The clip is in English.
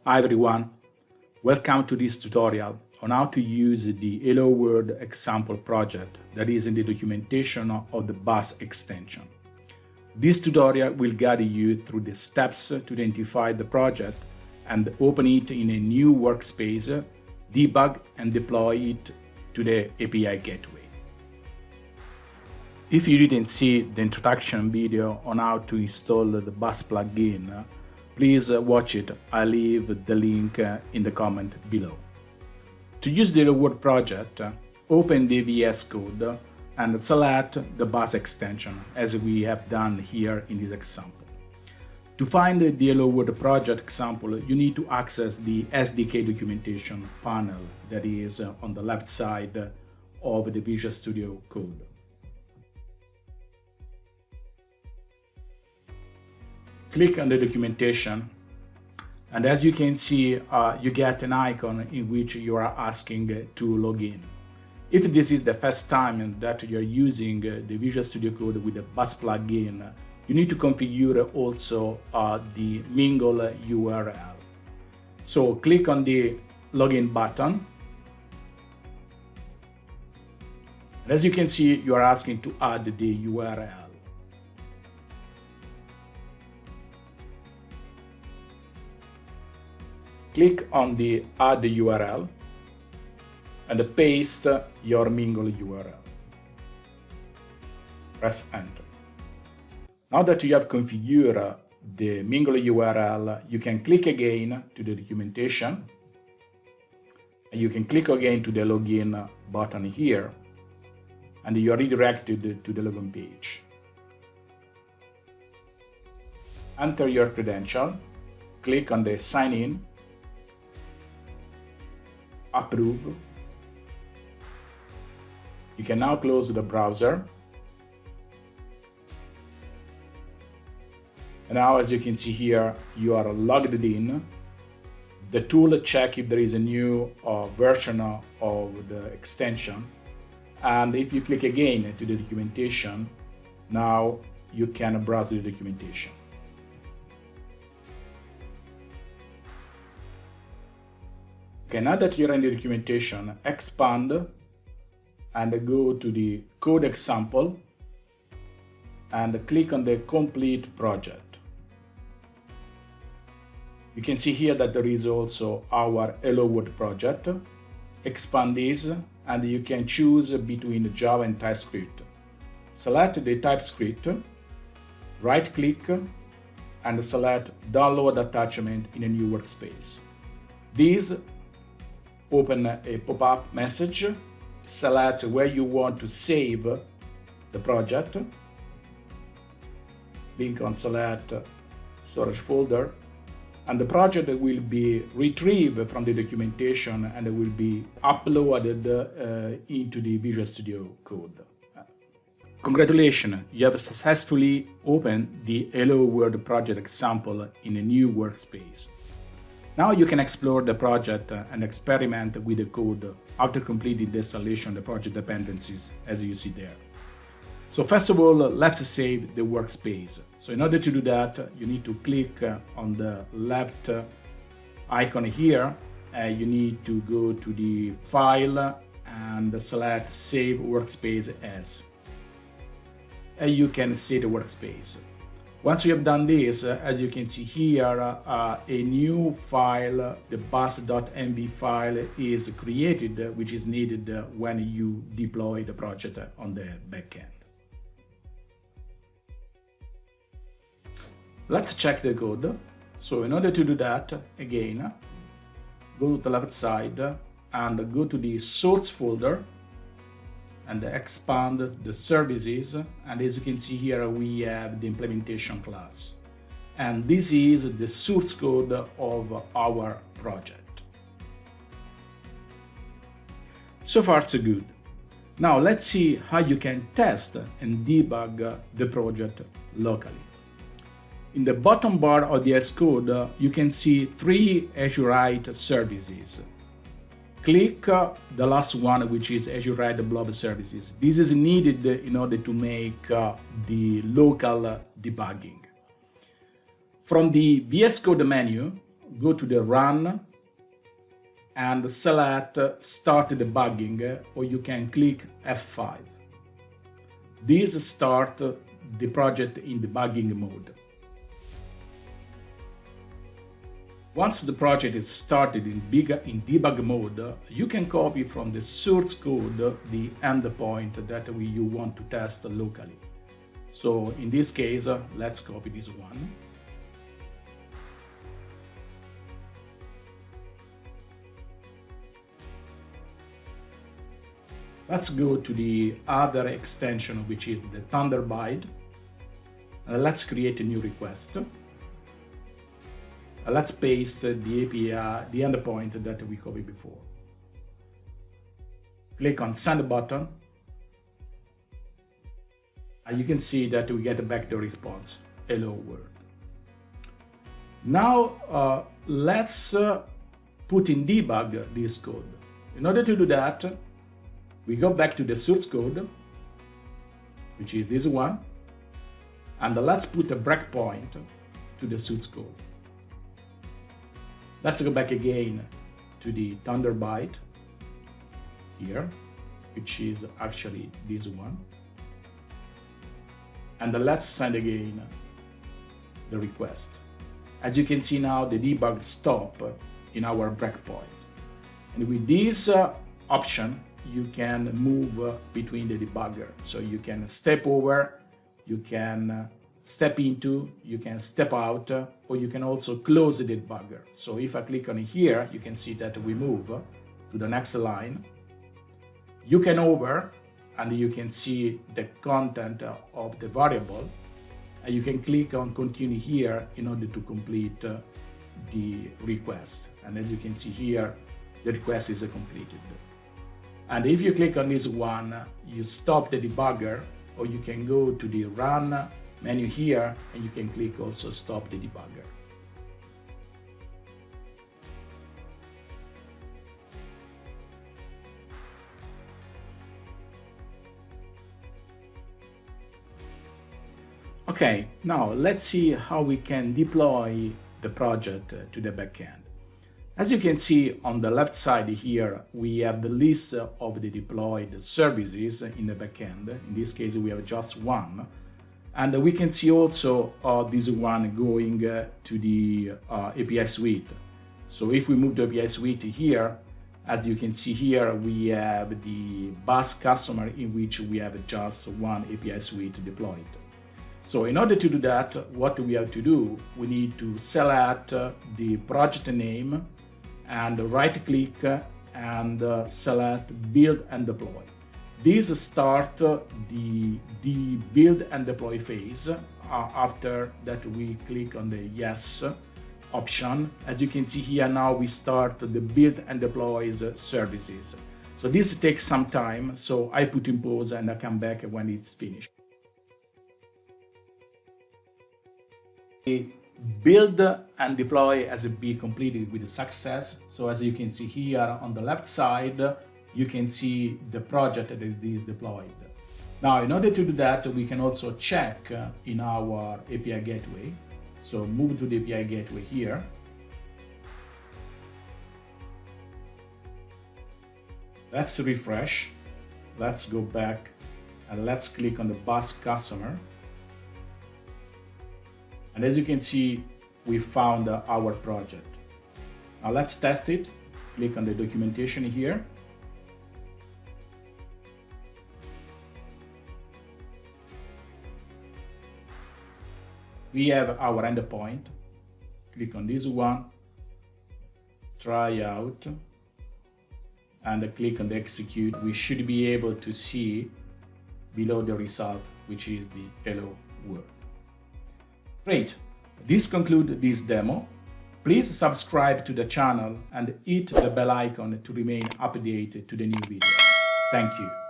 Hi everyone, welcome to this tutorial on how to use the Hello World example project that is in the documentation of the BaaS extension. This tutorial will guide you through the steps to identify the project and open it in a new workspace, debug and deploy it to the API gateway. If you didn't see the introduction video on how to install the BaaS plugin, please watch it. I'll leave the link in the comment below. To use the Hello World project, open the VS Code and select the BaaS extension as we have done here in this example. To find the Hello World project example, you need to access the SDK documentation panel that is on the left side of the Visual Studio Code. Click on the documentation, and as you can see, you get an icon in which you are asking to log in. If this is the first time that you're using the Visual Studio Code with the BaaS plugin, you need to configure also the mingle URL. So click on the login button. And as you can see, you are asking to add the URL. Click on the Add the URL and paste your mingle URL. Press Enter. Now that you have configured the mingle URL, you can click again to the documentation, and you can click again to the login button here, and you are redirected to the login page. Enter your credential, click on the Sign In, Approve. You can now close the browser. And now, as you can see here, you are logged in. The tool checks if there is a new version of the extension. And if you click again to the documentation, now you can browse the documentation. Okay, now that you're in the documentation, expand and go to the code example and click on the complete project. You can see here that there is also our Hello World project. Expand this and you can choose between Java and TypeScript. Select the TypeScript, right click and select Download Attachment in a new workspace. This open a pop-up message, select where you want to save the project, click on Select Storage Folder, and the project will be retrieved from the documentation and it will be uploaded into the Visual Studio Code. Congratulations, you have successfully opened the Hello World project example in a new workspace. Now you can explore the project and experiment with the code after completing the installation of the project dependencies, as you see there. So first of all, let's save the workspace. So in order to do that, you need to click on the left icon here. You need to go to the File and select Save Workspace As. And you can save the workspace. Once you have done this, as you can see here, a new file, the baas.mv file, is created, which is needed when you deploy the project on the backend. Let's check the code. So in order to do that, again, go to the left side and go to the source folder and expand the services, and as you can see here we have the implementation class, and this is the source code of our project. So far so good. Now let's see how you can test and debug the project locally. In the bottom bar of the VS Code you can see 3 Azure services. Click the last one, which is Azure Blob Services. This is needed in order to make the local debugging. From the VS Code menu, go to the Run and select Start Debugging, or you can click F5. This starts the project in debugging mode. Once the project is started in debug mode, you can copy from the source code the endpoint that you want to test locally. So in this case, let's copy this one. Let's go to the other extension, which is the Thunderbird. Let's create a new request. Let's paste the API, the endpoint that we copied before. Click on Send button. And you can see that we get back the response, hello world. Now let's put in debug this code. In order to do that, we go back to the source code, which is this one, and let's put a breakpoint to the source code. Let's go back again to the Thunderbird here, which is actually this one. And let's send again the request. As you can see now, the debug stop in our breakpoint. And with this option, you can move between the debugger. So you can step over, you can step into, you can step out, or you can also close the debugger. So if I click on here, you can see that we move to the next line. You can hover and you can see the content of the variable, and you can click on continue here in order to complete the request. And as you can see here, the request is completed. And if you click on this one, you stop the debugger, or you can go to the Run menu here and you can click also Stop the debugger. Okay, now let's see how we can deploy the project to the backend. As you can see on the left side here, we have the list of the deployed services in the backend. In this case, we have just one. And we can see also this one going to the API suite. So if we move to API suite here, as you can see here, we have the BaaS customer in which we have just one API suite deployed. So in order to do that, what we have to do, we need to select the project name and right-click and select Build and Deploy. This starts the build and deploy phase. After that, we click on the Yes option. As you can see here, now we start the build and deploy services. So this takes some time, so I put in pause and I come back when it's finished. Build and deploy has been completed with success. So as you can see here on the left side, you can see the project that is deployed. Now, in order to do that, we can also check in our API gateway. So move to the API gateway here. Let's refresh. Let's go back and let's click on the BaaS customer. And as you can see, we found our project. Now let's test it. Click on the documentation here. We have our endpoint. Click on this one, try out, and click on the execute. We should be able to see below the result, which is the hello world. Great. This concludes this demo. Please subscribe to the channel and hit the bell icon to remain updated to the new videos. Thank you.